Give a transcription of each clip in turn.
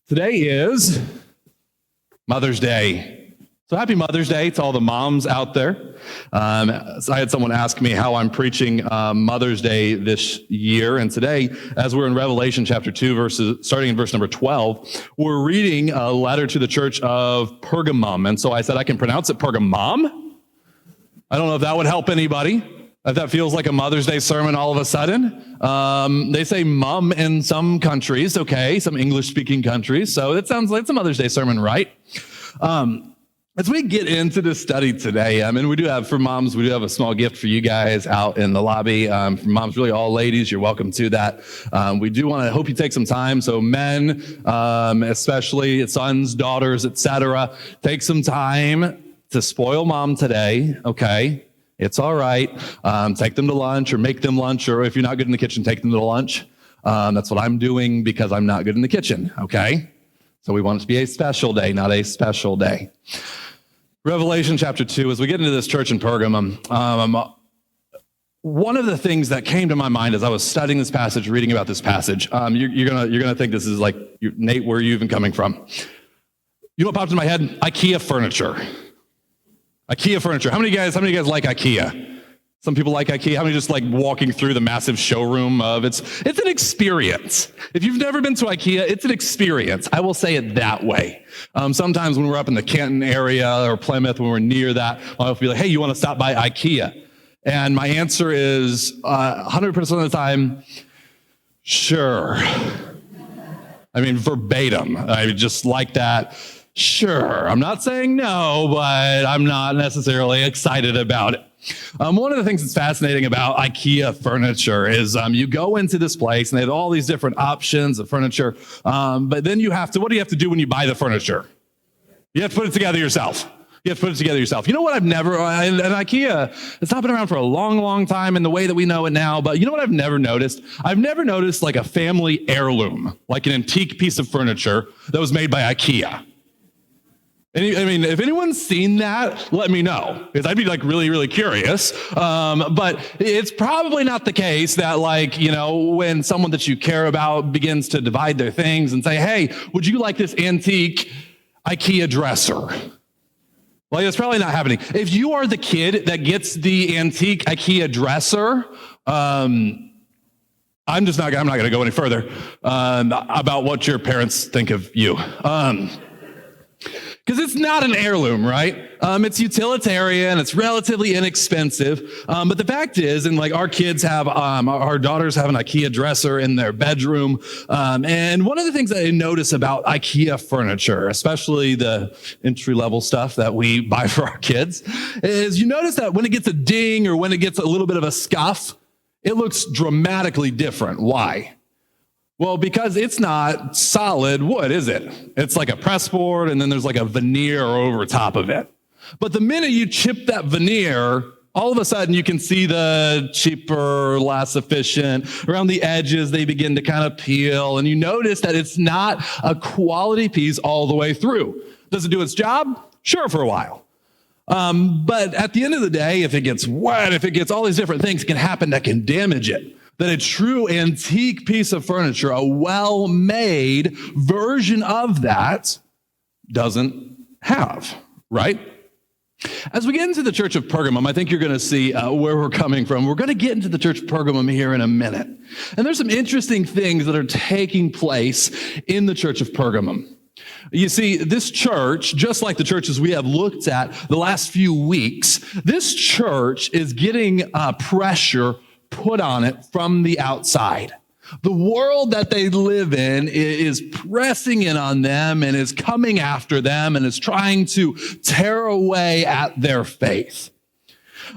Today is Mother's Day. So happy Mother's Day to all the moms out there. So I had someone ask me how I'm preaching Mother's Day this year. And today, as we're in Revelation chapter 2, starting in verse number 12, we're reading a letter to the church of Pergamum. And so I said I can pronounce it Pergamum. I don't know if that would help anybody. If that feels like a Mother's Day sermon all of a sudden. They say mum in some countries, okay, some English-speaking countries. So it sounds like it's a Mother's Day sermon, right? As we get into this study today, we do have, for moms, we do have a small gift for you guys out in the lobby. For moms, really all ladies, you're welcome to that. We do want to hope you take some time. So men, especially sons, daughters, etc., take some time to spoil mom today, okay? It's all right. Take them to lunch or make them lunch, or if you're not good in the kitchen, take them to lunch. That's what I'm doing because I'm not good in the kitchen, okay? So we want it to be a special day, not a special day. Revelation chapter 2, as we get into this church in Pergamum, one of the things that came to my mind as I was studying this passage, reading about this passage, you're gonna think this is like, Nate, where are you even coming from? You know what popped in my head? IKEA furniture. IKEA furniture. How many guys like IKEA? Some people like IKEA. How many just like walking through the massive showroom of it's an experience. If you've never been to IKEA, it's an experience. I will say it that way. Sometimes when we're up in the Canton area or Plymouth, when we're near that, I'll be like, hey, you want to stop by IKEA? And my answer is 100% of the time, sure. Verbatim. I just like that. Sure, I'm not saying no, but I'm not necessarily excited about it. One of the things that's fascinating about IKEA furniture is you go into this place and they have all these different options of furniture, but then what do you have to do when you buy the furniture? You have to put it together yourself. You know what and IKEA, it's not been around for a long, long time in the way that we know it now, but you know what I've never noticed? I've never noticed like a family heirloom, like an antique piece of furniture that was made by IKEA. If anyone's seen that, let me know, because I'd be like really, really curious. But it's probably not the case that when someone that you care about begins to divide their things and say, hey, would you like this antique IKEA dresser? Like, that's probably not happening. If you are the kid that gets the antique IKEA dresser, I'm not going to go any further about what your parents think of you. Because it's not an heirloom, right? It's utilitarian, it's relatively inexpensive. But the fact is, our kids have, our daughters have an IKEA dresser in their bedroom. And one of the things that I notice about IKEA furniture, especially the entry-level stuff that we buy for our kids, is you notice that when it gets a ding or when it gets a little bit of a scuff, it looks dramatically different. Why? Well, because it's not solid wood, is it? It's like a press board, and then there's like a veneer over top of it. But the minute you chip that veneer, all of a sudden you can see the cheaper, less efficient. Around the edges, they begin to kind of peel, and you notice that it's not a quality piece all the way through. Does it do its job? Sure, for a while. But at the end of the day, if it gets wet, if it gets all these different things can happen that can damage it. That a true antique piece of furniture, a well-made version of that, doesn't have, right? As we get into the church of Pergamum, I think you're going to see where we're coming from. We're going to get into the church of Pergamum here in a minute. And there's some interesting things that are taking place in the church of Pergamum. You see, this church, just like the churches we have looked at the last few weeks, this church is getting pressure put on it from the outside. The world that they live in is pressing in on them and is coming after them and is trying to tear away at their faith.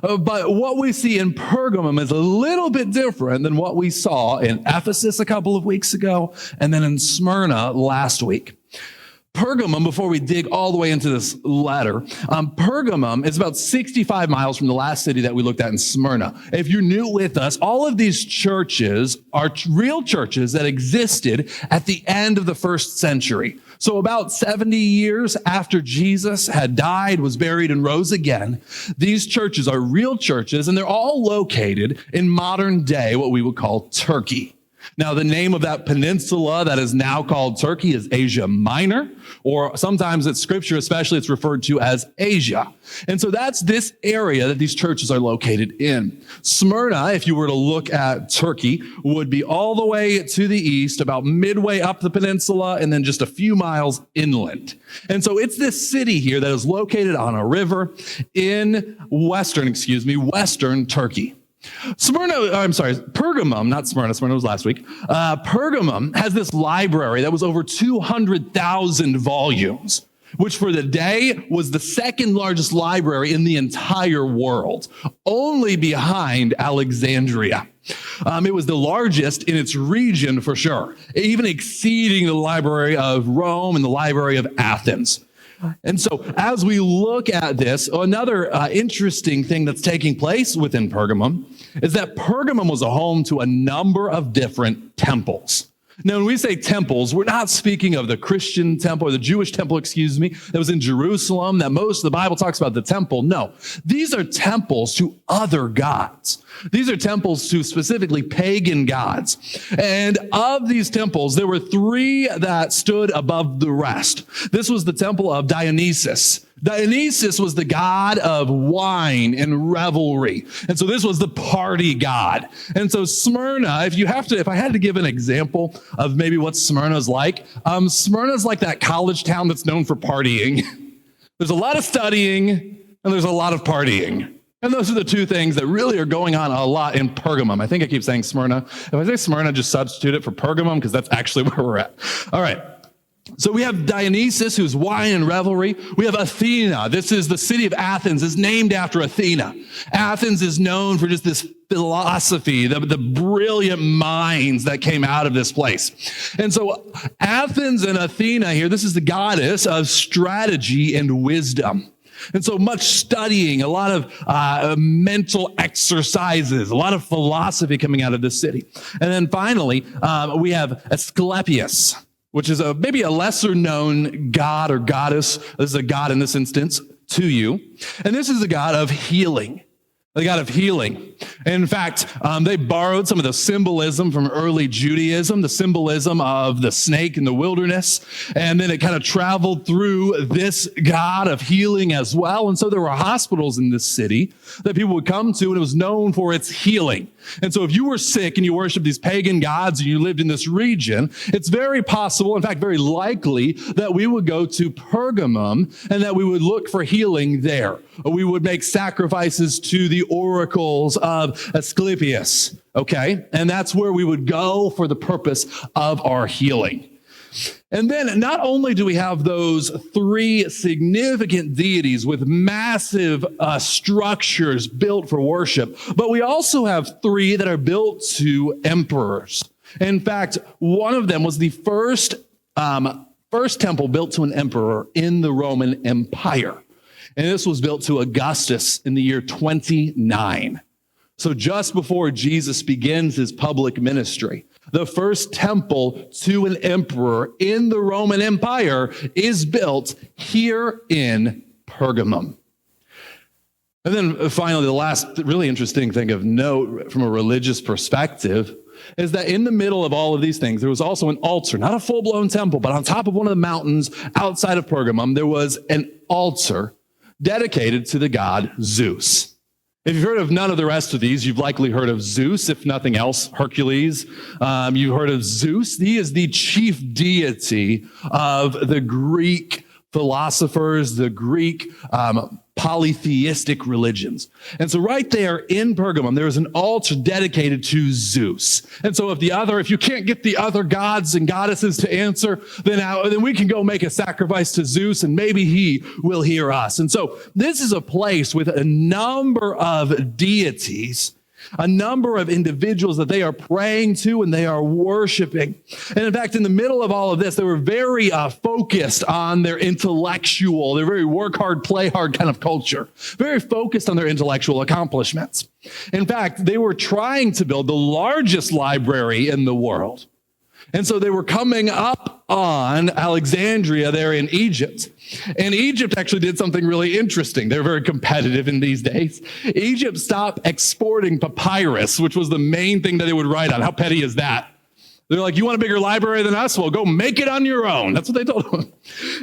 But what we see in Pergamum is a little bit different than what we saw in Ephesus a couple of weeks ago and then in Smyrna last week. Pergamum, before we dig all the way into this letter, Pergamum is about 65 miles from the last city that we looked at in Smyrna. If you're new with us, all of these churches are real churches that existed at the end of the first century. So about 70 years after Jesus had died, was buried, and rose again, these churches are real churches, and they're all located in modern day, what we would call Turkey. Now, the name of that peninsula that is now called Turkey is Asia Minor, or sometimes in scripture especially, it's referred to as Asia. And so that's this area that these churches are located in. Smyrna, if you were to look at Turkey, would be all the way to the east, about midway up the peninsula, and then just a few miles inland. And so it's this city here that is located on a river in western Turkey. Pergamum, not Smyrna was last week. Pergamum has this library that was over 200,000 volumes, which for the day was the second largest library in the entire world, only behind Alexandria. It was the largest in its region for sure, even exceeding the Library of Rome and the Library of Athens. And so as we look at this, another interesting thing that's taking place within Pergamum is that Pergamum was a home to a number of different temples. Now, when we say temples, we're not speaking of the Christian temple or the Jewish temple, that was in Jerusalem, that most of the Bible talks about the temple. No, these are temples to other gods. These are temples to specifically pagan gods. And of these temples, there were three that stood above the rest. This was the temple of Dionysus. Dionysus was the god of wine and revelry. And so this was the party god. And so Smyrna, if I had to give an example of maybe what Smyrna's like that college town that's known for partying. There's a lot of studying and there's a lot of partying. And those are the two things that really are going on a lot in Pergamum. I think I keep saying Smyrna. If I say Smyrna, just substitute it for Pergamum because that's actually where we're at. All right. So we have Dionysus, who's wine and revelry. We have Athena. This is the city of Athens, is named after Athena. Athens is known for just this philosophy, the brilliant minds that came out of this place. And so Athens and Athena here, this is the goddess of strategy and wisdom. And so much studying, a lot of mental exercises, a lot of philosophy coming out of this city. And then finally, we have Asclepius, which is maybe a lesser known god or goddess. This is a god in this instance to you. And this is the god of healing. The god of healing. In fact, they borrowed some of the symbolism from early Judaism, the symbolism of the snake in the wilderness, and then it kind of traveled through this god of healing as well. And so there were hospitals in this city that people would come to, and it was known for its healing. And so if you were sick and you worshiped these pagan gods and you lived in this region, it's very possible, in fact, very likely, that we would go to Pergamum and that we would look for healing there. Or we would make sacrifices to the oracles of Asclepius, okay? And that's where we would go for the purpose of our healing. And then not only do we have those three significant deities with massive structures built for worship, but we also have three that are built to emperors. In fact, one of them was the first temple built to an emperor in the Roman Empire. And this was built to Augustus in the year 29. So just before Jesus begins his public ministry, the first temple to an emperor in the Roman Empire is built here in Pergamum. And then finally, the last really interesting thing of note from a religious perspective is that in the middle of all of these things, there was also an altar, not a full-blown temple, but on top of one of the mountains outside of Pergamum, there was an altar dedicated to the god Zeus. If you've heard of none of the rest of these, you've likely heard of Zeus, if nothing else, Hercules. You've heard of Zeus. He is the chief deity of the Greek philosophers, the Greek polytheistic religions. And so right there in Pergamum, there is an altar dedicated to Zeus. And so if you can't get the other gods and goddesses to answer, then we can go make a sacrifice to Zeus and maybe he will hear us. And so this is a place with a number of deities, a number of individuals that they are praying to and they are worshiping. And in fact, in the middle of all of this, they were very focused on their intellectual, they're very work hard, play hard kind of culture, very focused on their intellectual accomplishments. In fact, they were trying to build the largest library in the world. And so they were coming up on Alexandria there in Egypt. And Egypt actually did something really interesting. They're very competitive in these days. Egypt stopped exporting papyrus, which was the main thing that they would write on. How petty is that? They're like, you want a bigger library than us? Well, go make it on your own. That's what they told them.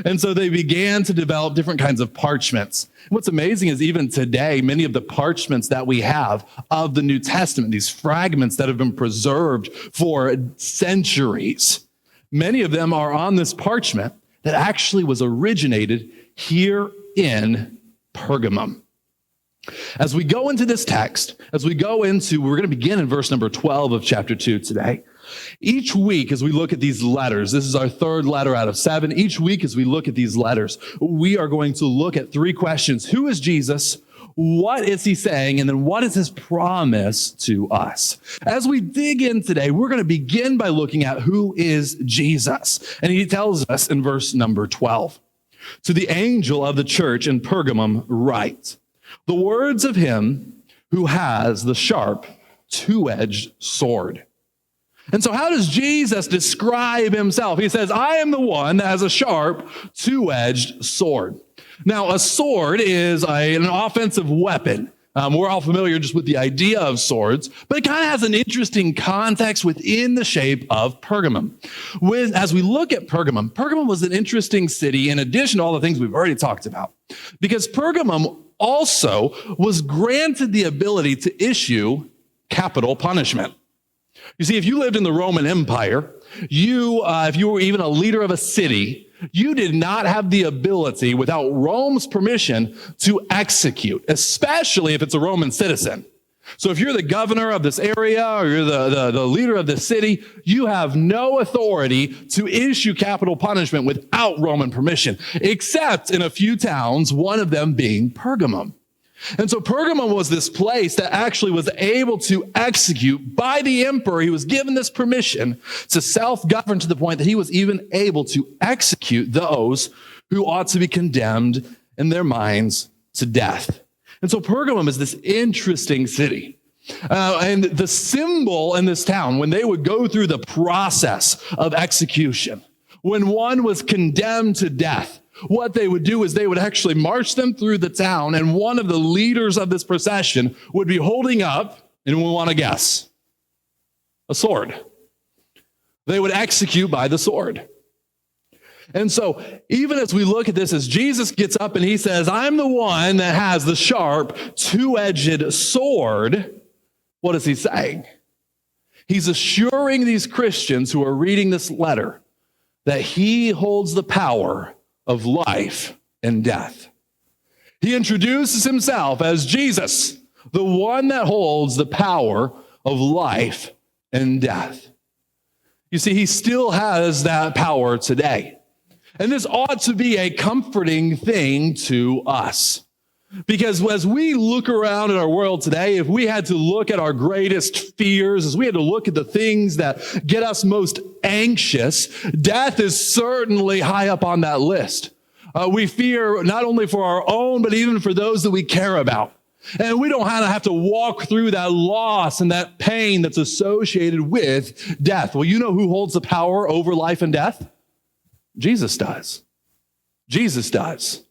And so they began to develop different kinds of parchments. What's amazing is even today, many of the parchments that we have of the New Testament, these fragments that have been preserved for centuries, many of them are on this parchment that actually was originated here in Pergamum. As we go into this text, we're going to begin in verse number 12 of chapter 2 today. Each week, as we look at these letters, this is our third letter out of 7. Each week, as we look at these letters, we are going to look at 3 questions. Who is Jesus? What is he saying? And then what is his promise to us? As we dig in today, we're going to begin by looking at who is Jesus. And he tells us in verse number 12, to the angel of the church in Pergamum write, the words of him who has the sharp, two-edged sword. And so how does Jesus describe himself? He says, I am the one that has a sharp, two-edged sword. Now, a sword is an offensive weapon. We're all familiar just with the idea of swords, but it kind of has an interesting context within the shape of Pergamum. As we look at Pergamum, Pergamum was an interesting city in addition to all the things we've already talked about, because Pergamum also was granted the ability to issue capital punishment. You see, if you lived in the Roman Empire, if you were even a leader of a city, you did not have the ability, without Rome's permission, to execute, especially if it's a Roman citizen. So if you're the governor of this area or you're the leader of this city, you have no authority to issue capital punishment without Roman permission, except in a few towns, one of them being Pergamum. And so Pergamum was this place that actually was able to execute by the emperor. He was given this permission to self-govern to the point that he was even able to execute those who ought to be condemned in their minds to death. And so Pergamum is this interesting city. And the symbol in this town, when they would go through the process of execution, when one was condemned to death, what they would do is they would actually march them through the town, and one of the leaders of this procession would be holding up, and we want to guess, a sword. They would execute by the sword. And so even as we look at this, as Jesus gets up and he says, I'm the one that has the sharp, two-edged sword, what is he saying? He's assuring these Christians who are reading this letter that he holds the power of life and death. He introduces himself as Jesus, the one that holds the power of life and death. You see, he still has that power today. And this ought to be a comforting thing to us. Because as we look around at our world today, if we had to look at our greatest fears, as we had to look at the things that get us most anxious, death is certainly high up on that list. We fear not only for our own, but even for those that we care about. And we don't have to walk through that loss and that pain that's associated with death. Well, you know who holds the power over life and death? Jesus does. Jesus does.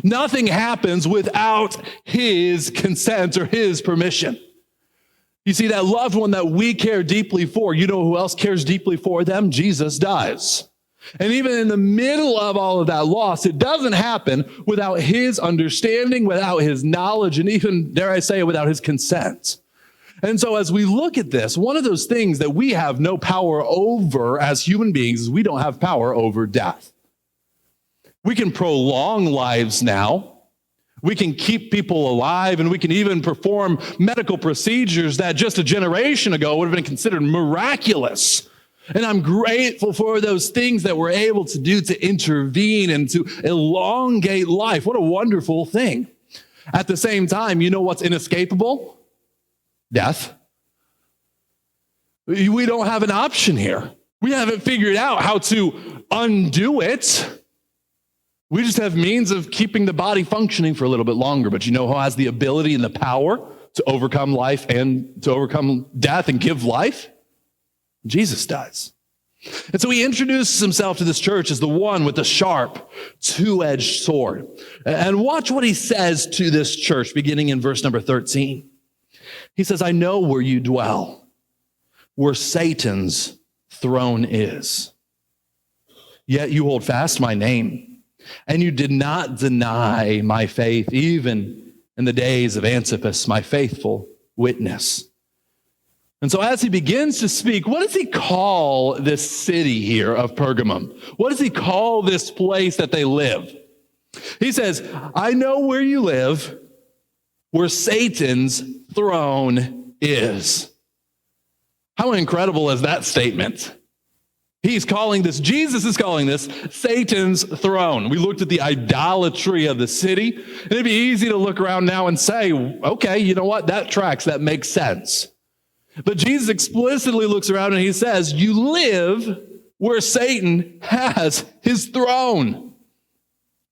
Nothing happens without his consent or his permission. You see, that loved one that we care deeply for, you know who else cares deeply for them? Jesus does. And even in the middle of all of that loss, it doesn't happen without his understanding, without his knowledge, and even, dare I say, without his consent. And so as we look at this, one of those things that we have no power over as human beings is we don't have power over death. We can prolong lives now. We can keep people alive, and we can even perform medical procedures that just a generation ago would have been considered miraculous. And I'm grateful for those things that we're able to do to intervene and to elongate life. What a wonderful thing. At the same time, you know what's inescapable? Death. We don't have an option here. We haven't figured out how to undo it. We just have means of keeping the body functioning for a little bit longer. But you know who has the ability and the power to overcome life and to overcome death and give life? Jesus does. And so he introduces himself to this church as the one with the sharp, two-edged sword. And watch what he says to this church, beginning in verse number 13. He says, I know where you dwell, where Satan's throne is. Yet you hold fast my name, and you did not deny my faith, even in the days of Antipas, my faithful witness. And so as he begins to speak, what does he call this city here of Pergamum? What does he call this place that they live? He says, I know where you live, where Satan's throne is. How incredible is that statement? He's calling this, Jesus is calling this Satan's throne. We looked at the idolatry of the city, and it'd be easy to look around now and say, okay, you know what? That tracks, that makes sense. But Jesus explicitly looks around and he says, you live where Satan has his throne.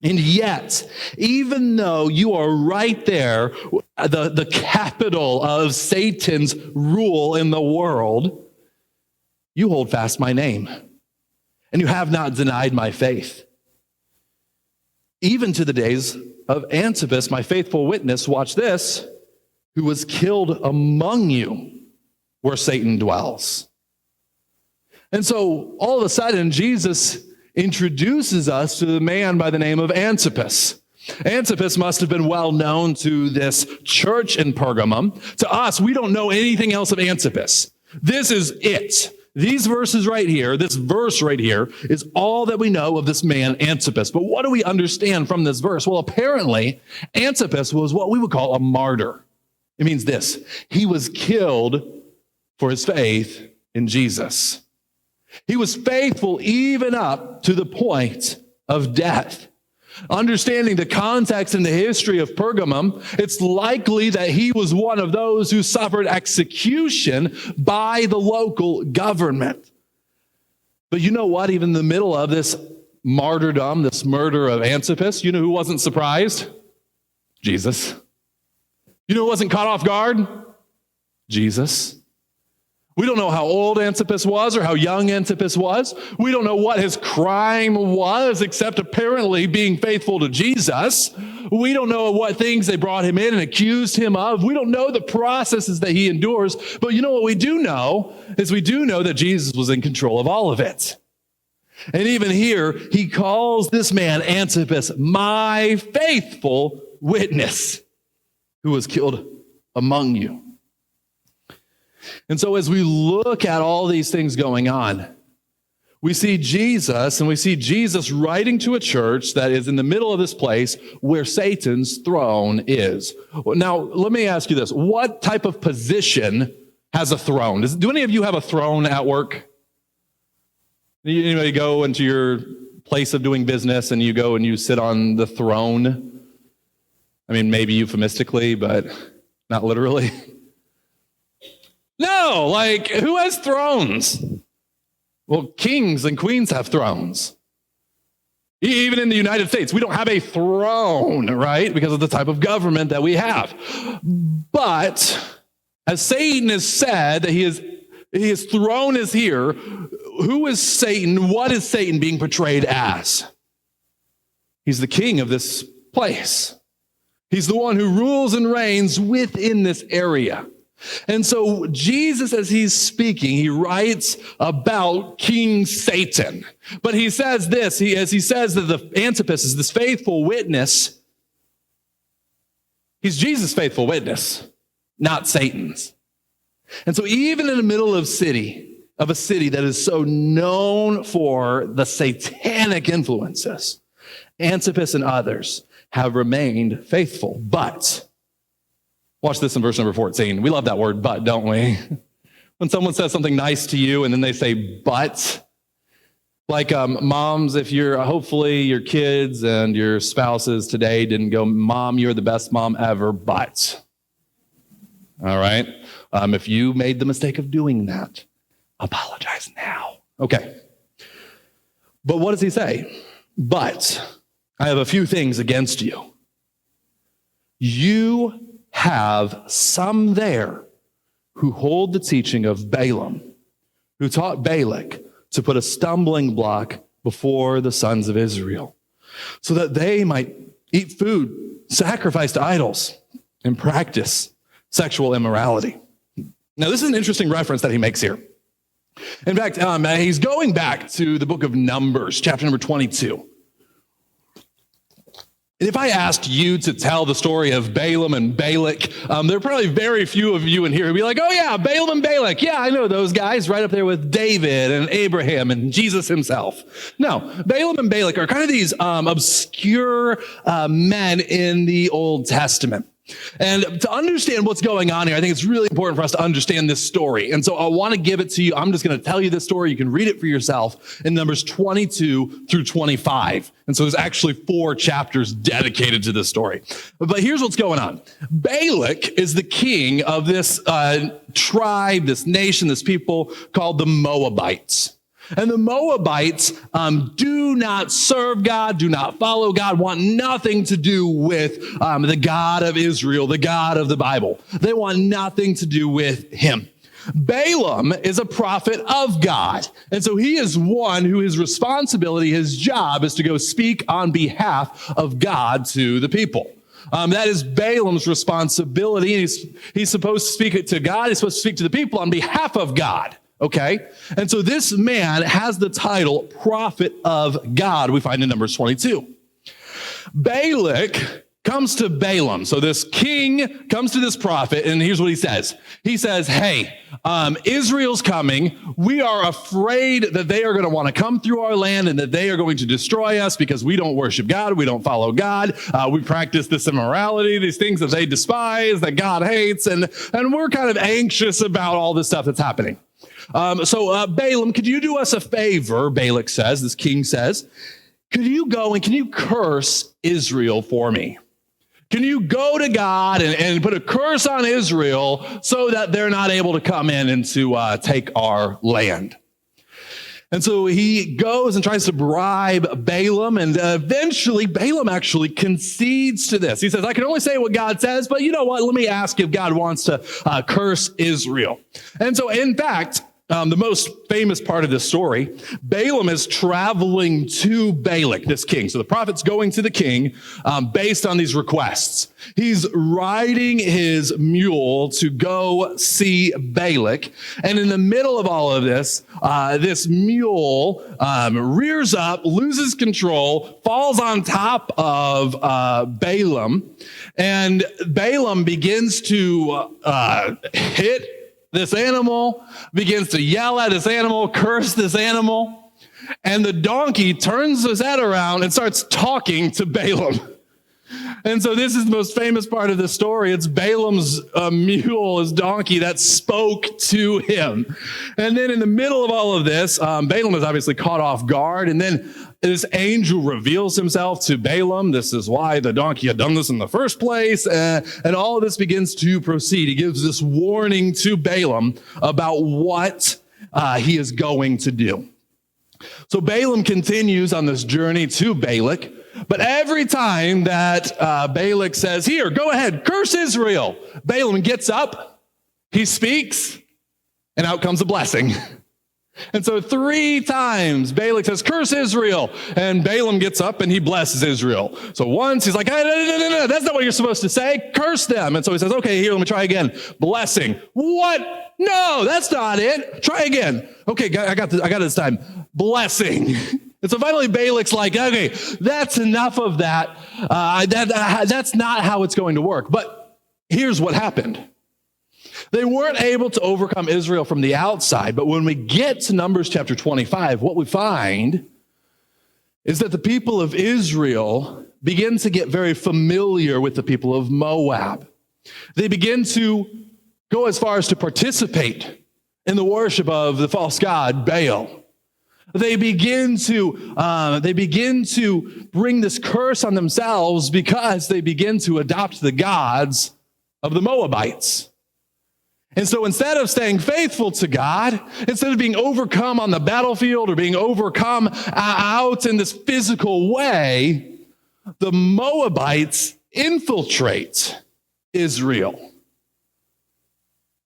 And yet, even though you are right there, the capital of Satan's rule in the world, you hold fast my name, and you have not denied my faith. Even to the days of Antipas, my faithful witness, watch this, who was killed among you where Satan dwells. And so all of a sudden, Jesus introduces us to the man by the name of Antipas. Antipas must have been well known to this church in Pergamum. To us, we don't know anything else of Antipas. This is it. These verses right here, this verse right here, is all that we know of this man, Antipas. But what do we understand from this verse? Well, apparently, Antipas was what we would call a martyr. It means this: he was killed for his faith in Jesus. He was faithful even up to the point of death. Understanding the context and the history of Pergamum, it's likely that he was one of those who suffered execution by the local government. But you know what? Even in the middle of this martyrdom, this murder of Antipas, you know who wasn't surprised? Jesus. You know who wasn't caught off guard? Jesus. We don't know how old Antipas was or how young Antipas was. We don't know what his crime was, except apparently being faithful to Jesus. We don't know what things they brought him in and accused him of. We don't know the processes that he endures. But you know what we do know is we do know that Jesus was in control of all of it. And even here, he calls this man Antipas my faithful witness who was killed among you. And so as we look at all these things going on, we see Jesus, and we see Jesus writing to a church that is in the middle of this place where Satan's throne is. Now, let me ask you this. What type of position has a throne? Do any of you have a throne at work? Anybody go into your place of doing business and you go and you sit on the throne? I mean, maybe euphemistically, but not literally. No, like, who has thrones? Well, kings and queens have thrones. Even in the United States, we don't have a throne, right? Because of the type of government that we have. But as Satan has said that his throne is here, who is Satan? What is Satan being portrayed as? He's the king of this place. He's the one who rules and reigns within this area. And so Jesus, as he's speaking, he writes about King Satan. But he says this, as he says that the Antipas is this faithful witness, he's Jesus' faithful witness, not Satan's. And so even in the middle of a city that is so known for the satanic influences, Antipas and others have remained faithful. But watch this in verse number 14. We love that word, but, don't we? When someone says something nice to you and then they say, but, like moms, if hopefully your kids and your spouses today didn't go, Mom, you're the best mom ever, but. All right? If you made the mistake of doing that, apologize now. Okay. But what does he say? But I have a few things against you. You have some there who hold the teaching of Balaam, who taught Balak to put a stumbling block before the sons of Israel, so that they might eat food sacrificed to idols and practice sexual immorality. Now, this is an interesting reference that he makes here. In fact, he's going back to the book of Numbers, chapter number 22. And if I asked you to tell the story of Balaam and Balak, there are probably very few of you in here who'd be like, oh yeah, Balaam and Balak. Yeah, I know those guys, right up there with David and Abraham and Jesus himself. No, Balaam and Balak are kind of these obscure men in the Old Testament. And to understand what's going on here, I think it's really important for us to understand this story. And so I want to give it to you. I'm just going to tell you this story. You can read it for yourself in Numbers 22 through 25. And so there's actually 4 chapters dedicated to this story. But here's what's going on. Balak is the king of this tribe, this nation, this people called the Moabites. And the Moabites do not serve God, do not follow God, want nothing to do with the God of Israel, the God of the Bible. They want nothing to do with him. Balaam is a prophet of God. And so he is one who his responsibility, his job is to go speak on behalf of God to the people. That is Balaam's responsibility. He's supposed to speak to God. He's supposed to speak to the people on behalf of God. Okay? And so this man has the title prophet of God, we find in Numbers 22. Balak comes to Balaam. So this king comes to this prophet, and here's what he says. He says, hey, Israel's coming. We are afraid that they are going to want to come through our land and that they are going to destroy us because we don't worship God. We don't follow God. We practice this immorality, these things that they despise, that God hates. And we're kind of anxious about all this stuff that's happening. So Balaam, could you do us a favor? Balak says, this king says, could you go and can you curse Israel for me? Can you go to God and put a curse on Israel so that they're not able to come in and to take our land? And so he goes and tries to bribe Balaam, and eventually Balaam actually concedes to this. He says, I can only say what God says, but you know what? Let me ask if God wants to curse Israel. And so, in fact, the most famous part of this story, Balaam is traveling to Balak, this king. So the prophet's going to the king based on these requests. He's riding his mule to go see Balak. And in the middle of all of this, this mule rears up, loses control, falls on top of Balaam. And Balaam begins to hit this animal, begins to yell at this animal, curse this animal, and the donkey turns his head around and starts talking to Balaam. And so this is the most famous part of the story. It's Balaam's mule, his donkey, that spoke to him. And then in the middle of all of this, Balaam is obviously caught off guard. And then this angel reveals himself to Balaam. This is why the donkey had done this in the first place. And all of this begins to proceed. He gives this warning to Balaam about what he is going to do. So Balaam continues on this journey to Balak. But every time that Balak says, here, go ahead, curse Israel, Balaam gets up, he speaks, and out comes a blessing. And so 3 times Balak says, curse Israel, and Balaam gets up and he blesses Israel. So once he's like, hey, no, that's not what you're supposed to say, curse them. And so he says, okay, here, let me try again. Blessing. What? No, that's not it. Try again. Okay, I got it this time. Blessing. And so finally Balak's like, okay, that's enough of that. That's not how it's going to work. But here's what happened. They weren't able to overcome Israel from the outside, but when we get to Numbers chapter 25, what we find is that the people of Israel begin to get very familiar with the people of Moab. They begin to go as far as to participate in the worship of the false god Baal. They begin to bring this curse on themselves because they begin to adopt the gods of the Moabites. And so instead of staying faithful to God, instead of being overcome on the battlefield or being overcome out in this physical way, the Moabites infiltrate Israel.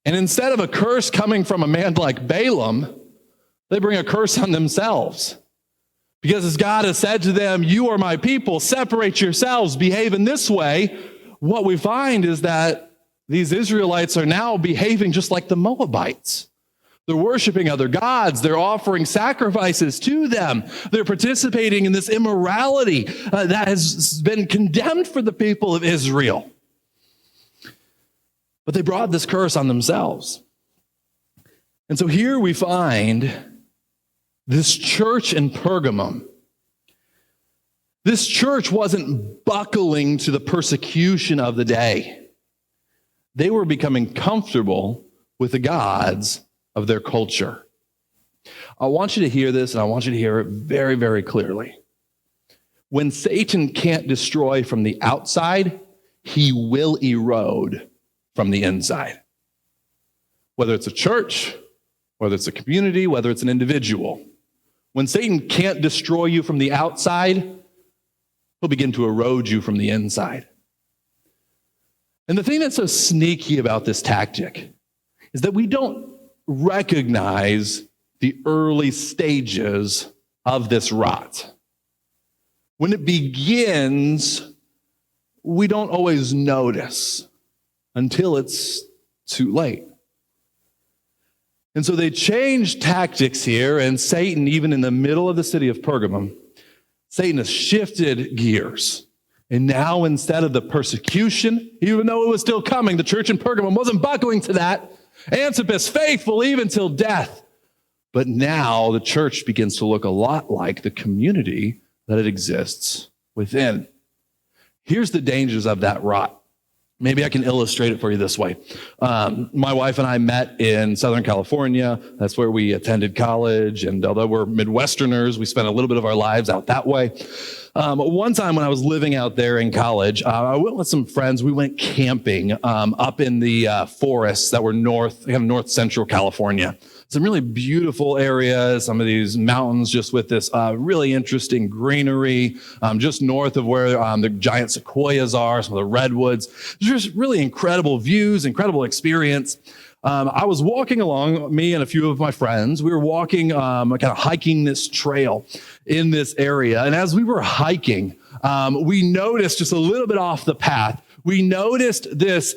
And instead of a curse coming from a man like Balaam, they bring a curse on themselves. Because as God has said to them, you are my people, separate yourselves, behave in this way, what we find is that these Israelites are now behaving just like the Moabites. They're worshiping other gods. They're offering sacrifices to them. They're participating in this immorality that has been condemned for the people of Israel. But they brought this curse on themselves. And so here we find this church in Pergamum. This church wasn't buckling to the persecution of the day. They were becoming comfortable with the gods of their culture. I want you to hear this, and I want you to hear it very, very clearly. When Satan can't destroy from the outside, he will erode from the inside. Whether it's a church, whether it's a community, whether it's an individual. When Satan can't destroy you from the outside, he'll begin to erode you from the inside. And the thing that's so sneaky about this tactic is that we don't recognize the early stages of this rot. When it begins, we don't always notice until it's too late. And so they changed tactics here, and Satan, even in the middle of the city of Pergamum, Satan has shifted gears. And now instead of the persecution, even though it was still coming, the church in Pergamum wasn't buckling to that. Antipas, faithful even till death. But now the church begins to look a lot like the community that it exists within. Here's the dangers of that rot. Maybe I can illustrate it for you this way. My wife and I met in Southern California. That's where we attended college. And although we're Midwesterners, we spent a little bit of our lives out that way. One time when I was living out there in college, I went with some friends. We went camping up in the forests that were north central California. Some really beautiful areas, some of these mountains just with this really interesting greenery, just north of where the giant sequoias are, some of the redwoods. Just really incredible views, incredible experience. I was walking along, me and a few of my friends. We were walking, kind of hiking this trail in this area. And as we were hiking, we noticed just a little bit off the path, we noticed this,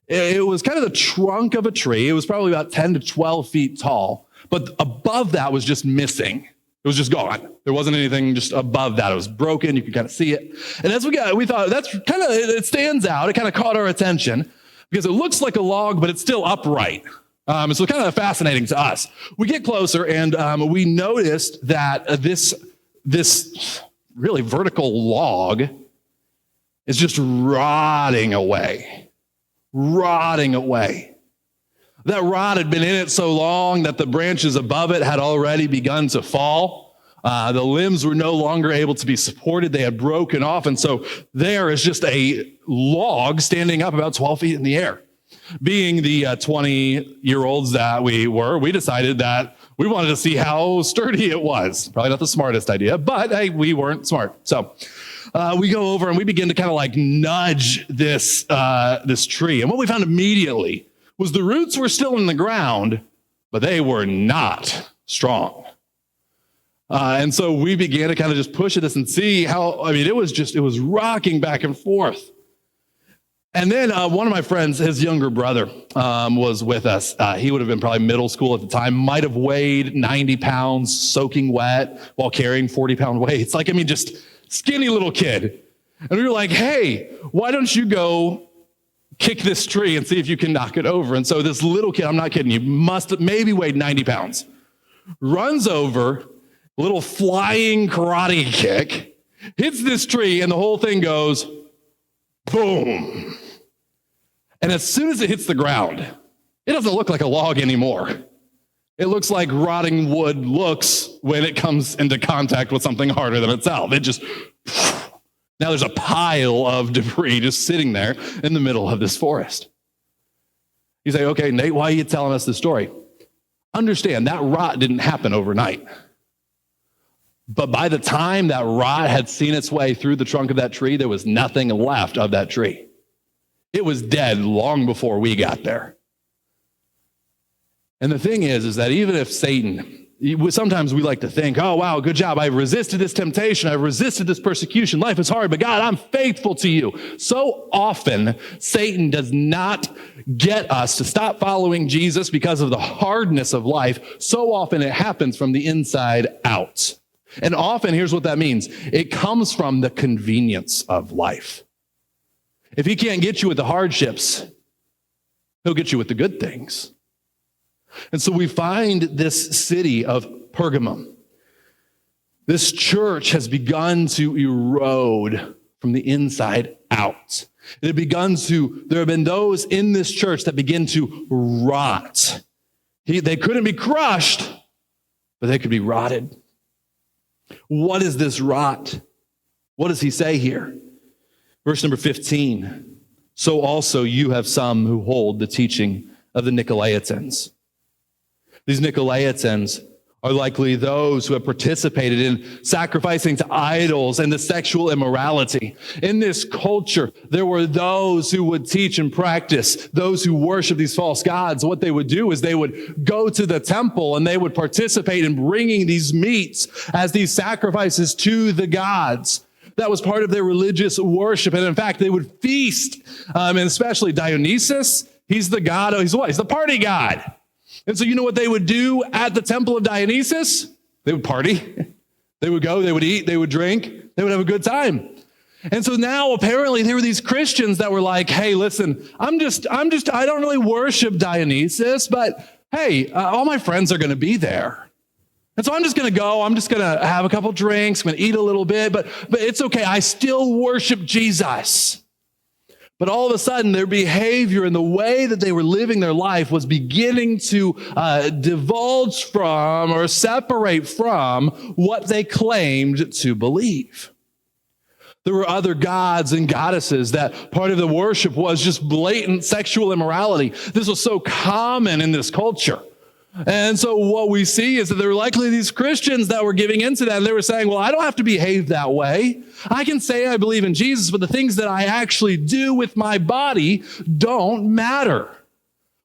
it was kind of the trunk of a tree. It was probably about 10 to 12 feet tall, but above that was just missing. It was just gone. There wasn't anything just above that. It was broken. You could kind of see it. And as we thought, that's kind of, it stands out. It kind of caught our attention because it looks like a log, but it's still upright. So kind of fascinating to us. We get closer and we noticed that this really vertical log is just rotting away. That rot had been in it so long that the branches above it had already begun to fall. The limbs were no longer able to be supported. They had broken off. And so there is just a log standing up about 12 feet in the air. Being the 20-year-olds that we were, we decided that we wanted to see how sturdy it was. Probably not the smartest idea, but hey, we weren't smart. So we go over and we begin to kind of like nudge this tree. And what we found immediately was the roots were still in the ground, but they were not strong. And so we began to kind of just push at this and see how, it was rocking back and forth. And then one of my friends, his younger brother, was with us. He would have been probably middle school at the time, might have weighed 90 pounds, soaking wet while carrying 40-pound weights. Just skinny little kid. And we were like, hey, why don't you go kick this tree and see if you can knock it over? And so this little kid, I'm not kidding you, must have maybe weighed 90 pounds, runs over, little flying karate kick, hits this tree, and the whole thing goes boom. And as soon as it hits the ground, it doesn't look like a log anymore. It looks like rotting wood looks when it comes into contact with something harder than itself. Now there's a pile of debris just sitting there in the middle of this forest. You say, okay, Nate, why are you telling us this story? Understand, that rot didn't happen overnight. But by the time that rot had seen its way through the trunk of that tree, there was nothing left of that tree. It was dead long before we got there. And the thing is that even if Satan Sometimes we like to think, oh, wow, good job. I've resisted this temptation. I've resisted this persecution. Life is hard, but God, I'm faithful to you. So often, Satan does not get us to stop following Jesus because of the hardness of life. So often it happens from the inside out. And often, here's what that means. It comes from the convenience of life. If he can't get you with the hardships, he'll get you with the good things. And so we find this city of Pergamum. This church has begun to erode from the inside out. There have been those in this church that begin to rot. They couldn't be crushed, but they could be rotted. What is this rot? What does he say here? Verse number 15. So also you have some who hold the teaching of the Nicolaitans. These Nicolaitans are likely those who have participated in sacrificing to idols and the sexual immorality. In this culture, there were those who would teach and practice, those who worship these false gods. What they would do is they would go to the temple and they would participate in bringing these meats as these sacrifices to the gods. That was part of their religious worship. And in fact, they would feast, and especially Dionysus. He's the god, he's what? He's the party god. And so you know what they would do at the temple of Dionysus? They would party. They would go, they would eat, they would drink, they would have a good time. And so now apparently there were these Christians that were like, hey, listen, I don't really worship Dionysus, but hey, all my friends are going to be there. And so I'm just going to go, I'm just going to have a couple drinks, I'm going to eat a little bit, but it's okay. I still worship Jesus. But all of a sudden, their behavior and the way that they were living their life was beginning to divulge from or separate from what they claimed to believe. There were other gods and goddesses that part of the worship was just blatant sexual immorality. This was so common in this culture. And so what we see is that there were likely these Christians that were giving into that. And they were saying, well, I don't have to behave that way. I can say I believe in Jesus, but the things that I actually do with my body don't matter.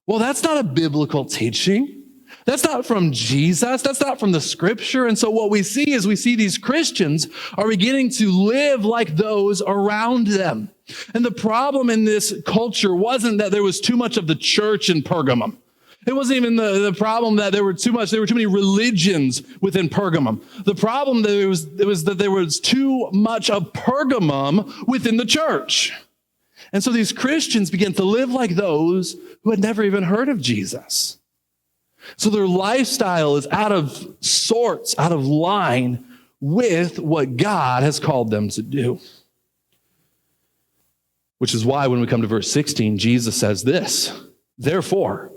Well, that's not a biblical teaching. That's not from Jesus. That's not from the scripture. And so what we see is these Christians are beginning to live like those around them. And the problem in this culture wasn't that there was too much of the church in Pergamum. It wasn't even the problem that there were too many religions within Pergamum. The problem was that there was too much of Pergamum within the church. And so these Christians began to live like those who had never even heard of Jesus. So their lifestyle is out of sorts, out of line with what God has called them to do. Which is why when we come to verse 16, Jesus says this, therefore,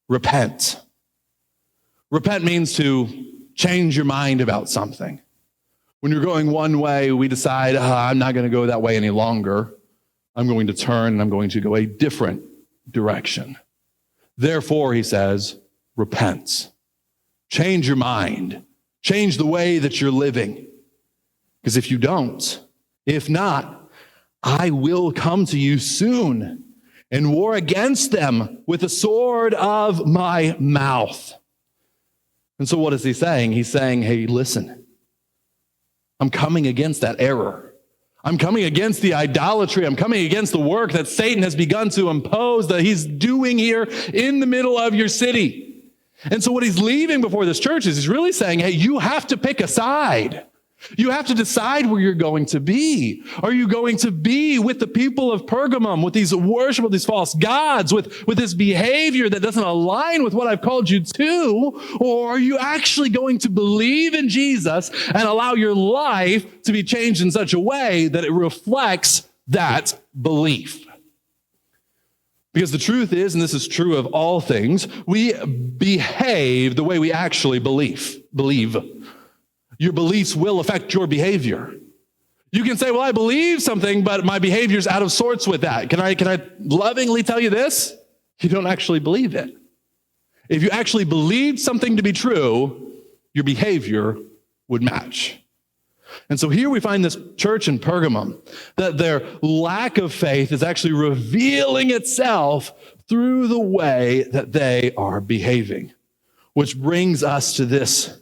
repent. Repent means to change your mind about something. When you're going one way, we decide, I'm not going to go that way any longer. I'm going to turn and I'm going to go a different direction. Therefore, he says, repent. Change your mind. Change the way that you're living. Because if you don't, if not, I will come to you soon and war against them with the sword of my mouth. And so what is he saying? He's saying, hey, listen, I'm coming against that error. I'm coming against the idolatry. I'm coming against the work that Satan has begun to impose, that he's doing here in the middle of your city. And so what he's leaving before this church is he's really saying, hey, you have to pick a side. You have to decide where you're going to be. Are you going to be with the people of Pergamum, with these worship of these false gods, with this behavior that doesn't align with what I've called you to? Or are you actually going to believe in Jesus and allow your life to be changed in such a way that it reflects that belief? Because the truth is, and this is true of all things, we behave the way we actually believe. Your beliefs will affect your behavior. You can say, well, I believe something, but my behavior's out of sorts with that. Can I lovingly tell you this? You don't actually believe it. If you actually believed something to be true, your behavior would match. And so here we find this church in Pergamum, that their lack of faith is actually revealing itself through the way that they are behaving. Which brings us to this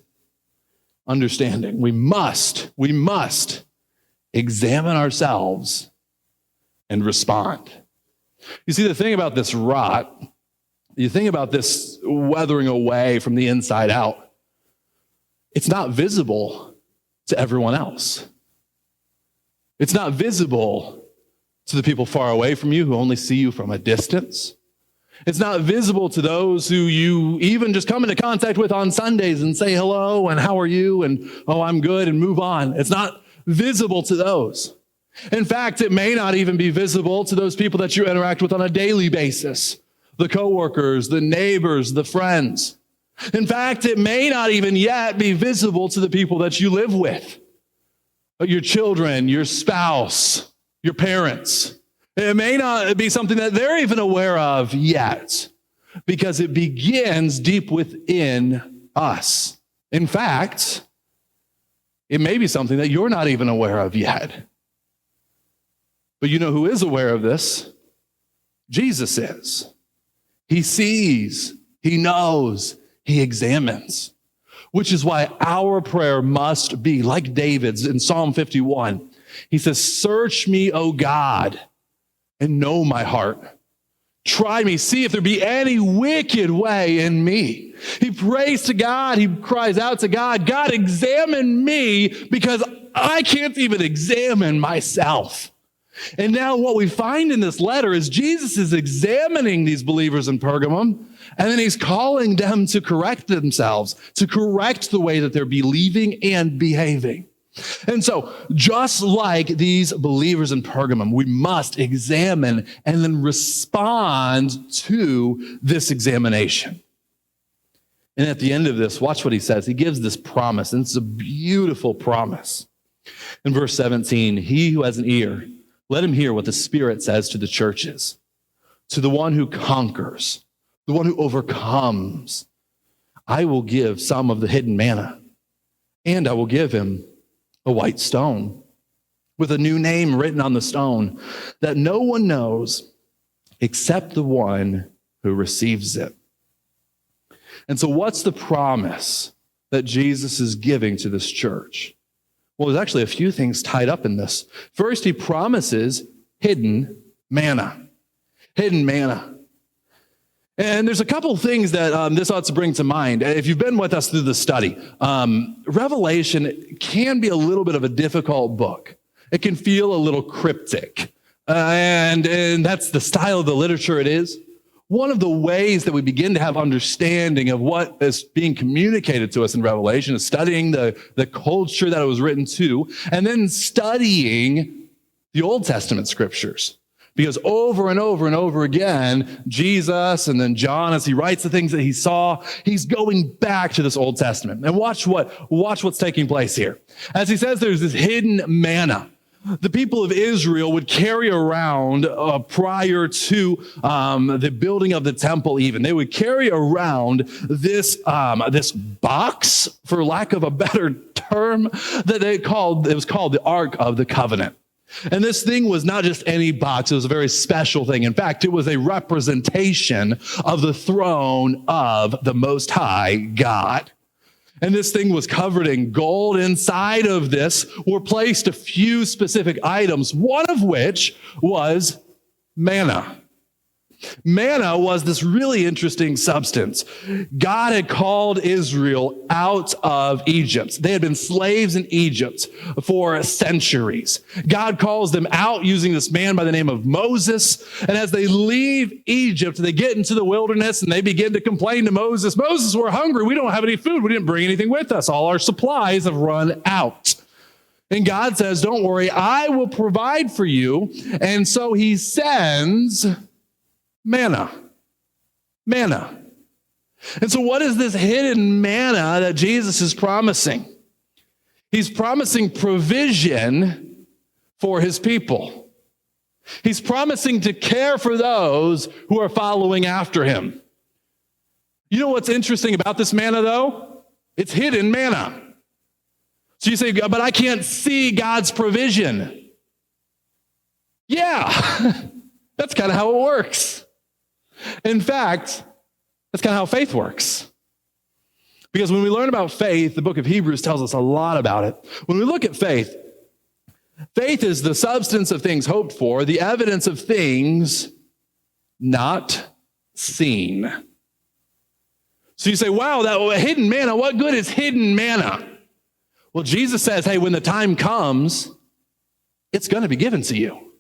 understanding. We must examine ourselves and respond. You see, the thing about this rot, you think about this weathering away from the inside out, it's not visible to everyone else. It's not visible to the people far away from you who only see you from a distance. It's not visible to those who you even just come into contact with on Sundays and say hello and how are you and oh, I'm good and move on. It's not visible to those. In fact, it may not even be visible to those people that you interact with on a daily basis. The coworkers, the neighbors, the friends. In fact, it may not even yet be visible to the people that you live with. Your children, your spouse, your parents. It may not be something that they're even aware of yet, because it begins deep within us. In fact, it may be something that you're not even aware of yet. But you know who is aware of this? Jesus is. He sees, he knows, he examines. Which is why our prayer must be like David's in Psalm 51. He says, "Search me, O God, and know my heart. Try me, see if there be any wicked way in me." He prays to God. He cries out to God, "God, examine me because I can't even examine myself." And now what we find in this letter is Jesus is examining these believers in Pergamum, and then he's calling them to correct themselves, to correct the way that they're believing and behaving. And so, just like these believers in Pergamum, we must examine and then respond to this examination. And at the end of this, watch what he says. He gives this promise, and it's a beautiful promise. In verse 17, "He who has an ear, let him hear what the Spirit says to the churches. To the one who conquers, the one who overcomes, I will give some of the hidden manna, and I will give him a white stone with a new name written on the stone that no one knows except the one who receives it." And so what's the promise that Jesus is giving to this church? Well, there's actually a few things tied up in this. First, he promises hidden manna. Hidden manna. And there's a couple things that this ought to bring to mind. If you've been with us through the study, Revelation can be a little bit of a difficult book. It can feel a little cryptic. And that's the style of the literature it is. One of the ways that we begin to have understanding of what is being communicated to us in Revelation is studying the culture that it was written to, and then studying the Old Testament scriptures. Because over and over and over again, Jesus and then John, as he writes the things that he saw, he's going back to this Old Testament. And watch what's taking place here. As he says, there's this hidden manna. The people of Israel would carry around prior to the building of the temple even. They would carry around this box, for lack of a better term, that it was called the Ark of the Covenant. And this thing was not just any box. It was a very special thing. In fact, it was a representation of the throne of the Most High God. And this thing was covered in gold. Inside of this were placed a few specific items, one of which was manna. Manna was this really interesting substance. God had called Israel out of Egypt. They had been slaves in Egypt for centuries. God calls them out using this man by the name of Moses. And as they leave Egypt, they get into the wilderness and they begin to complain to Moses. "Moses, we're hungry. We don't have any food. We didn't bring anything with us. All our supplies have run out." And God says, "Don't worry, I will provide for you." And so he sends manna. And so what is this hidden manna that Jesus is promising? He's promising provision for his people. He's promising to care for those who are following after him. You know what's interesting about this manna, though? It's hidden manna. So you say, "But I can't see God's provision." Yeah, that's kind of how it works. In fact, that's kind of how faith works. Because when we learn about faith, the book of Hebrews tells us a lot about it. When we look at faith, faith is the substance of things hoped for, the evidence of things not seen. So you say, wow, that hidden manna, what good is hidden manna? Well, Jesus says, hey, when the time comes, it's going to be given to you.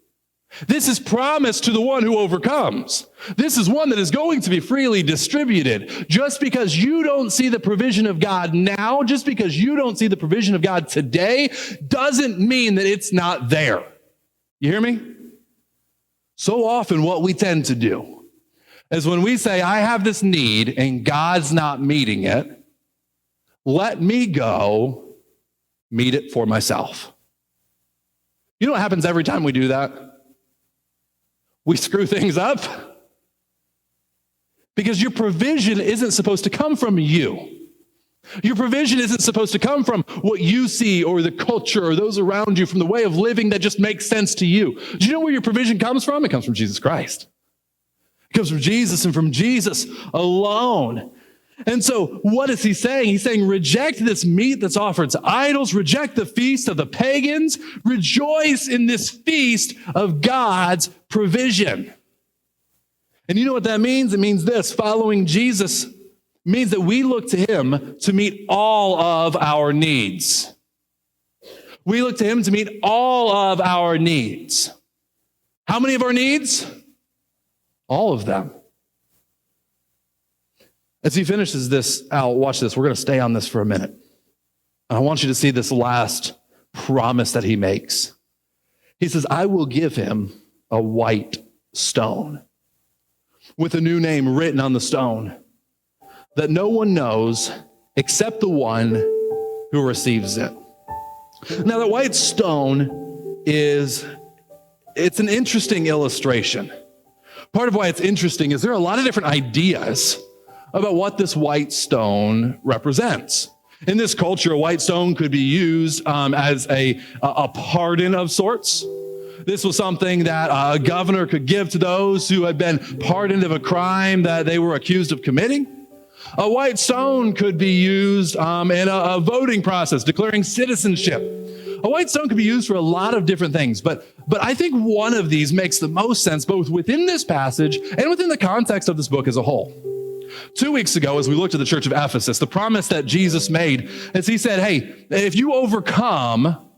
This is promised to the one who overcomes. This is one that is going to be freely distributed. Just because you don't see the provision of God now, just because you don't see the provision of God today, doesn't mean that it's not there. You hear me? So often what we tend to do is when we say, I have this need and God's not meeting it, let me go meet it for myself. You know what happens every time we do that? We screw things up. Because your provision isn't supposed to come from you. Your provision isn't supposed to come from what you see or the culture or those around you, from the way of living that just makes sense to you. Do you know where your provision comes from? It comes from Jesus Christ. It comes from Jesus and from Jesus alone. And so what is he saying? He's saying, reject this meat that's offered to idols, reject the feast of the pagans, rejoice in this feast of God's provision. And you know what that means? It means this: following Jesus means that we look to him to meet all of our needs. We look to him to meet all of our needs. How many of our needs? All of them. As he finishes this out, watch this. We're going to stay on this for a minute. I want you to see this last promise that he makes. He says, I will give him a white stone with a new name written on the stone that no one knows except the one who receives it. Now, the white stone it's an interesting illustration. Part of why it's interesting is there are a lot of different ideas about what this white stone represents. In this culture, a white stone could be used as a pardon of sorts. This was something that a governor could give to those who had been pardoned of a crime that they were accused of committing. A white stone could be used in a voting process, declaring citizenship. A white stone could be used for a lot of different things, but I think one of these makes the most sense both within this passage and within the context of this book as a whole. 2 weeks ago, as we looked at the church of Ephesus, the promise that Jesus made is he said, hey, if you overcome,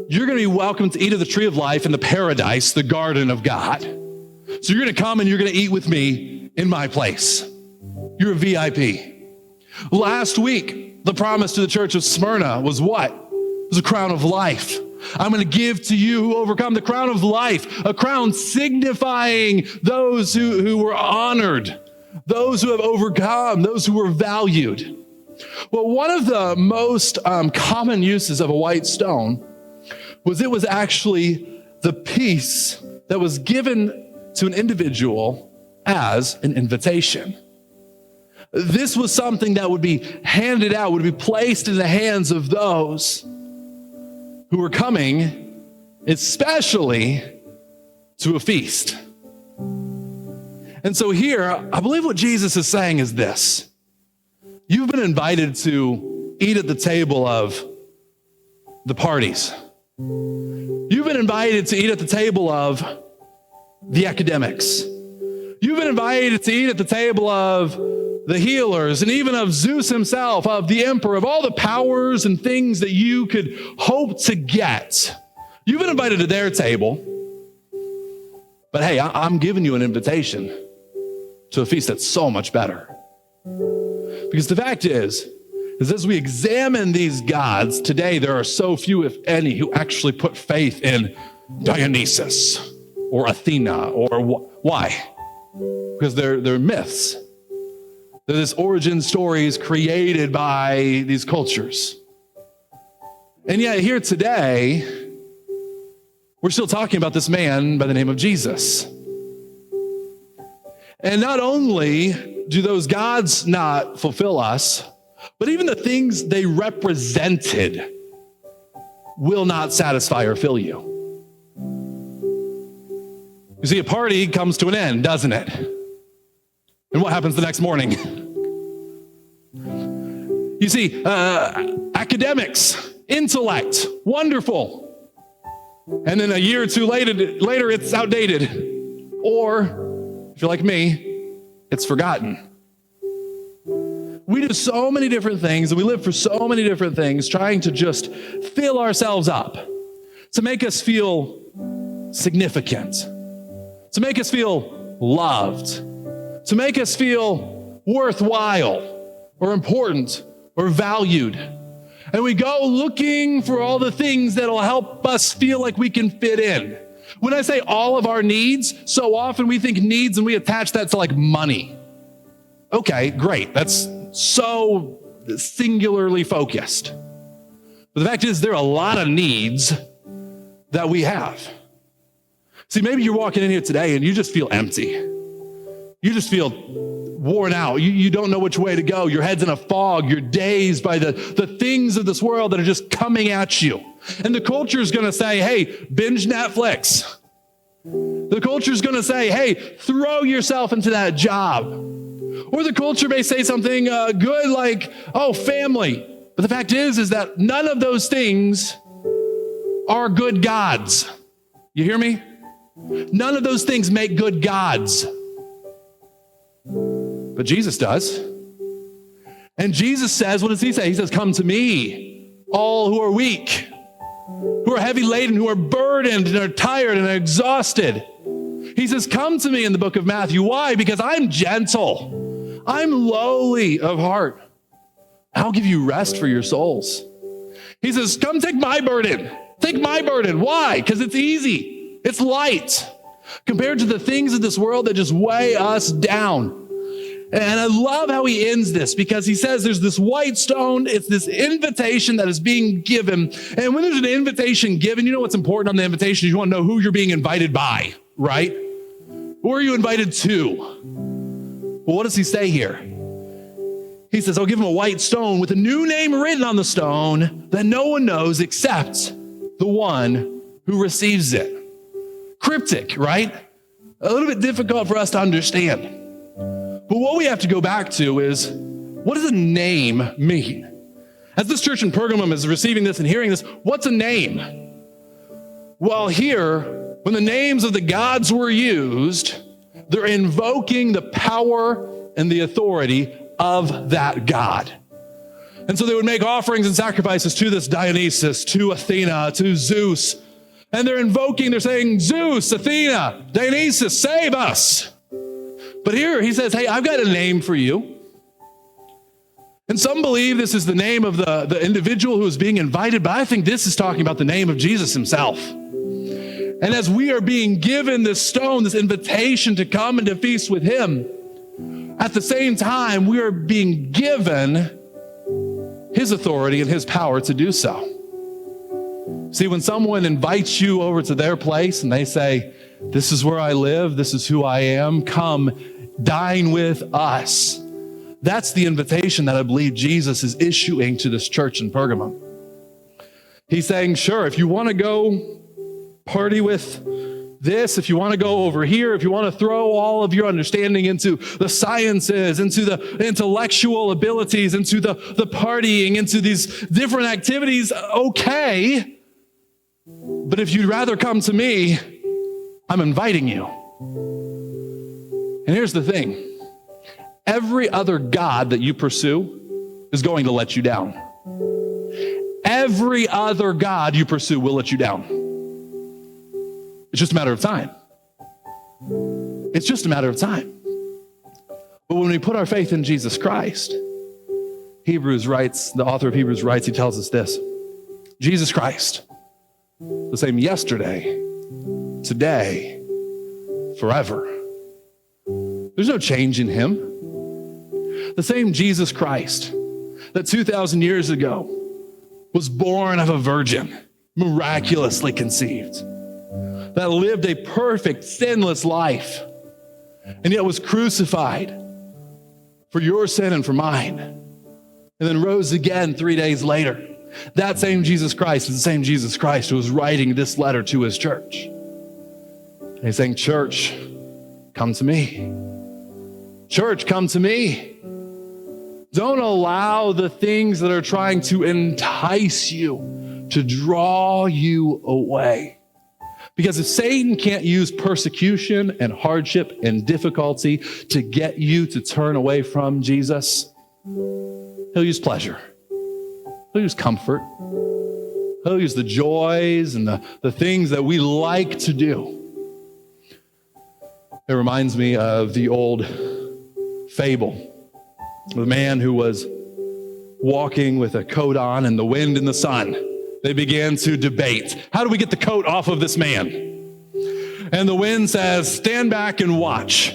you're going to be welcome to eat of the tree of life in the paradise, the garden of God. So you're going to come and you're going to eat with me in my place. You're a VIP. Last week, the promise to the church of Smyrna was what? It was a crown of life. I'm going to give to you who overcome the crown of life, a crown signifying those who were honored, those who have overcome, those who were valued. Well, one of the most common uses of a white stone was it was actually the piece that was given to an individual as an invitation. This was something that would be handed out, would be placed in the hands of those who were coming, especially to a feast. And so here, I believe what Jesus is saying is this. You've been invited to eat at the table of the parties. You've been invited to eat at the table of the academics. You've been invited to eat at the table of the healers and even of Zeus himself, of the emperor, of all the powers and things that you could hope to get. You've been invited to their table. But hey, I'm giving you an invitation to a feast that's so much better. Because the fact is as we examine these gods, today there are so few, if any, who actually put faith in Dionysus or Athena or why? Because they're myths. They're this origin stories created by these cultures. And yet here today, we're still talking about this man by the name of Jesus. And not only do those gods not fulfill us, but even the things they represented will not satisfy or fill you. You see, a party comes to an end, doesn't it? And what happens the next morning? You see, academics, intellect, wonderful. And then a year or two later, it's outdated. Or, if you're like me, it's forgotten. We do so many different things, and we live for so many different things, trying to just fill ourselves up, to make us feel significant, to make us feel loved, to make us feel worthwhile or important or valued. And we go looking for all the things that'll help us feel like we can fit in. When I say all of our needs, so often we think needs and we attach that to like money. Okay, great. That's so singularly focused. But the fact is, there are a lot of needs that we have. See, maybe you're walking in here today and you just feel empty. You just feel worn out. You don't know which way to go. Your head's in a fog. You're dazed by the things of this world that are just coming at you. And the culture is going to say, hey, binge Netflix. The culture is going to say, hey, throw yourself into that job. Or the culture may say something good like, oh, family. But the fact is that none of those things are good gods. You hear me? None of those things make good gods. But Jesus does. And Jesus says, what does he say? He says, come to me, all who are weak, who are heavy laden, who are burdened and are tired and are exhausted. He says, come to me in the book of Matthew. Why? Because I'm gentle. I'm lowly of heart. I'll give you rest for your souls. He says, come take my burden. Take my burden. Why? Because it's easy. It's light compared to the things of this world that just weigh us down. And I love how he ends this, because he says there's this white stone. It's this invitation that is being given. And when there's an invitation given, you know what's important on the invitation? You want to know who you're being invited by, right? Who are you invited to? Well, what does he say here? He says, I'll give him a white stone with a new name written on the stone that no one knows except the one who receives it. Cryptic, right? A little bit difficult for us to understand. But what we have to go back to is, what does a name mean? As this church in Pergamum is receiving this and hearing this, what's a name? Well, here, when the names of the gods were used, they're invoking the power and the authority of that God. And so they would make offerings and sacrifices to this Dionysus, to Athena, to Zeus. And they're saying, Zeus, Athena, Dionysus, save us. But here he says, hey, I've got a name for you. And some believe this is the name of the individual who is being invited, but I think this is talking about the name of Jesus himself. And as we are being given this stone, this invitation to come and to feast with him, at the same time, we are being given his authority and his power to do so. See, when someone invites you over to their place and they say, this is where I live, this is who I am, come dine with us. That's the invitation that I believe Jesus is issuing to this church in Pergamum. He's saying, sure, if you want to go party with this, if you want to go over here, if you want to throw all of your understanding into the sciences, into the intellectual abilities, into the partying, into these different activities, okay. But if you'd rather come to me, I'm inviting you. And here's the thing. Every other God that you pursue is going to let you down. Every other God you pursue will let you down. It's just a matter of time. It's just a matter of time. But when we put our faith in Jesus Christ, Hebrews writes, the author of Hebrews writes, he tells us this: Jesus Christ, the same yesterday, today, forever. There's no change in him. The same Jesus Christ that 2,000 years ago was born of a virgin, miraculously conceived, that lived a perfect, sinless life, and yet was crucified for your sin and for mine, and then rose again 3 days later. That same Jesus Christ is the same Jesus Christ who was writing this letter to his church. And he's saying, church, come to me. Church, come to me. Don't allow the things that are trying to entice you to draw you away. Because if Satan can't use persecution and hardship and difficulty to get you to turn away from Jesus, he'll use pleasure. He'll use comfort. He'll use the joys and the things that we like to do. It reminds me of the old fable. The man who was walking with a coat on and the wind and the sun. They began to debate. How do we get the coat off of this man? And the wind says, stand back and watch.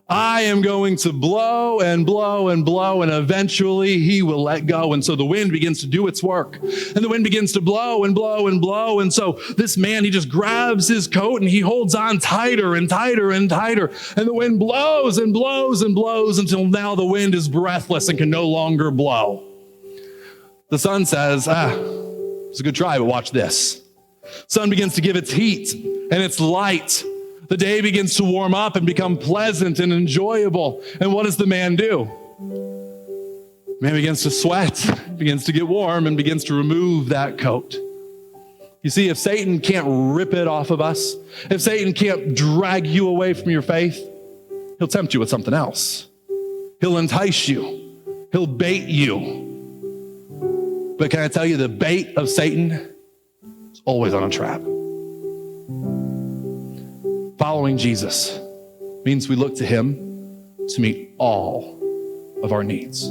I am going to blow and blow and blow, and eventually he will let go. And so the wind begins to do its work. And the wind begins to blow and blow and blow. And so this man, he just grabs his coat and he holds on tighter and tighter and tighter. And the wind blows and blows and blows until now the wind is breathless and can no longer blow. The sun says, it's a good try, but watch this. Sun begins to give its heat and its light. The day begins to warm up and become pleasant and enjoyable. And what does the man do? The man begins to sweat, begins to get warm, and begins to remove that coat. You see, if Satan can't rip it off of us, if Satan can't drag you away from your faith, he'll tempt you with something else. He'll entice you. He'll bait you. But can I tell you, the bait of Satan is always on a trap. Following Jesus means we look to him to meet all of our needs.